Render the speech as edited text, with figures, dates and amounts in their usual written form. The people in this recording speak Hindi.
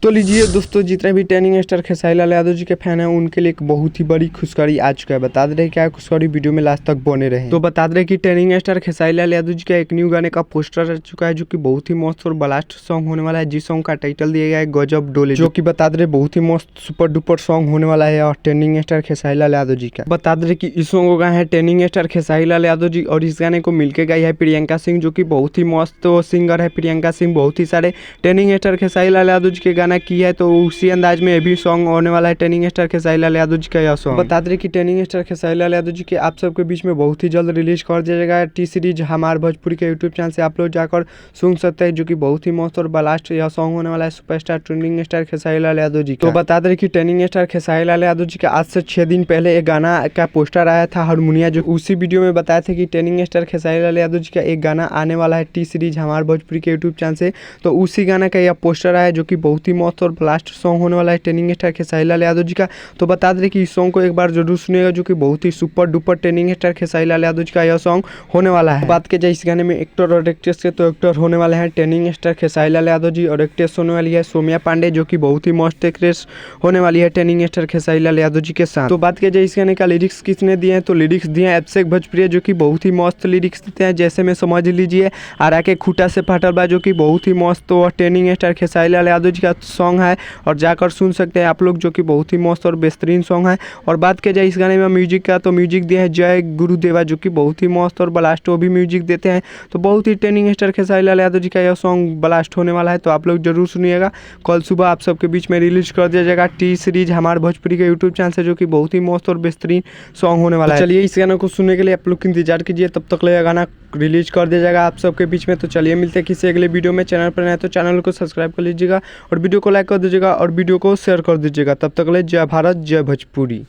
तो लीजिए दोस्तों, जितने भी टेनिंग स्टार खेसारी लाल यादव जी के फैन हैं उनके लिए एक बहुत ही बड़ी खुशखबरी आ चुका है। बता दे रहे क्या खुशखबरी, वीडियो में लास्ट तक बने रहे। तो बता दे रहे कि टेनिंग स्टार खेसारी लाल यादव जी का एक न्यू गाने का पोस्टर आ चुका है, जो कि बहुत ही मस्त और ब्लास्ट सॉन्ग होने वाला है। जिस सॉन्ग का टाइटल दिया गया है गजब डोले, जो कि बता दे रहे बहुत ही मस्त सुपर डुपर सॉन्ग होने वाला है और टेनिंग स्टार खेसारी लाल यादव जी का। बता दे रहे कि इस सॉन्ग को गाया है टेनिंग स्टार खेसारी लाल यादव जी और इस गाने को मिलकर गाई है प्रियंका सिंह, जो कि बहुत ही मस्त सिंगर है। प्रियंका सिंह बहुत ही सारे टेनिंग स्टार खेसारी लाल यादव जी के गाना की है, तो उसी अंदाज में ये भी सॉन्ग होने वाला है टेनिंग स्टार खेसारी लाल यादव जी का यह सॉन्ग। बता दें कि टेनिंग स्टार खेसारी लाल यादव जी के आप सबके बीच में बहुत ही जल्द रिलीज कर दिया जाएगा टी सीरीज हमार भोजपुरी के यूट्यूब चैनल से आप लोग जाकर सुन सकते हैं, जो कि बहुत ही मस्त और ब्लास्ट यह सॉन्ग होने वाला है superstar tending star Khesari Lal Yadav ji का। तो बता दें कि टेनिंग स्टार खेसारी लाल यादव जी का आज से 6 दिन पहले एक गाना का पोस्टर आया था हारमोनिया, जो उसी वीडियो में बताया था कि टेनिंग स्टार खेसारी लाल यादव जी का एक गाना आने वाला है टी सीरीज हमार भोजपुरी के यूट्यूब चैनल से। तो उसी गाना का यह पोस्टर आया, जो कि बहुत ही मस्त और ब्लास्ट सॉन्ग होने वाला है टेनिंग स्टार खेसारी लाल यादव जी का। तो बता दें कि इस सॉन्ग को एक बार जरूर सुनिएगा, जो कि बहुत ही सुपर डुपर टेनिंग स्टार खेसारी लाल यादव जी का यह सॉन्ग होने वाला है। बात की जाए इस गाने में एक्टर और एक्ट्रेस के, तो एक्टर होने वाले हैं टेनिंग स्टार खेसारी लाल यादव जी और एक्ट्रेस होने वाली है सोम्या पांडे, जो कि बहुत ही मस्त एक्ट्रेस होने वाली है टेनिंग स्टार खेसारी लाल यादव जी के साथ। तो बात की जाए इस गाने का लिरिक्स किसने दिए हैं, तो लिरिक्स दिए हैं अभिषेक भोजपुरिया, जो कि बहुत ही मस्त लिरिक्स देते हैं। जैसे में समझ लीजिए आरा के खूटा से फाटल बा, जो कि बहुत ही मस्त और टेनिंग स्टार खेसारी लाल यादव जी का सॉन्ग है और जाकर सुन सकते हैं आप लोग, जो कि बहुत ही मस्त और बेहतरीन सॉन्ग है। और बात की जाए इस गाने में म्यूजिक का, तो म्यूजिक दिया है जय गुरुदेवा, जो कि बहुत ही मस्त और ब्लास्ट वो भी म्यूजिक देते हैं। तो बहुत ही टेनिंग स्टार खेसारी लाल यादव जी का यह सॉन्ग ब्लास्ट होने वाला है, तो आप लोग जरूर सुनिएगा। कल सुबह आप सबके बीच में रिलीज कर दिया जाएगा टी सीरीज हमारे भोजपुरी के यूट्यूब चैनल से, जो कि बहुत ही मस्त और बेहतरीन सॉन्ग होने वाला है। चलिए इस गाने को सुनने के लिए आप लोग इंतजार कीजिए, तब तक ले गाना रिलीज कर दिया जाएगा आप सबके बीच में। तो चलिए मिलते हैं किसी अगले वीडियो में। चैनल पर नए तो चैनल को सब्सक्राइब कर लीजिएगा और वीडियो को लाइक कर दीजिएगा और वीडियो को शेयर कर दीजिएगा। तब तक ले जय भारत जय भोजपुरी।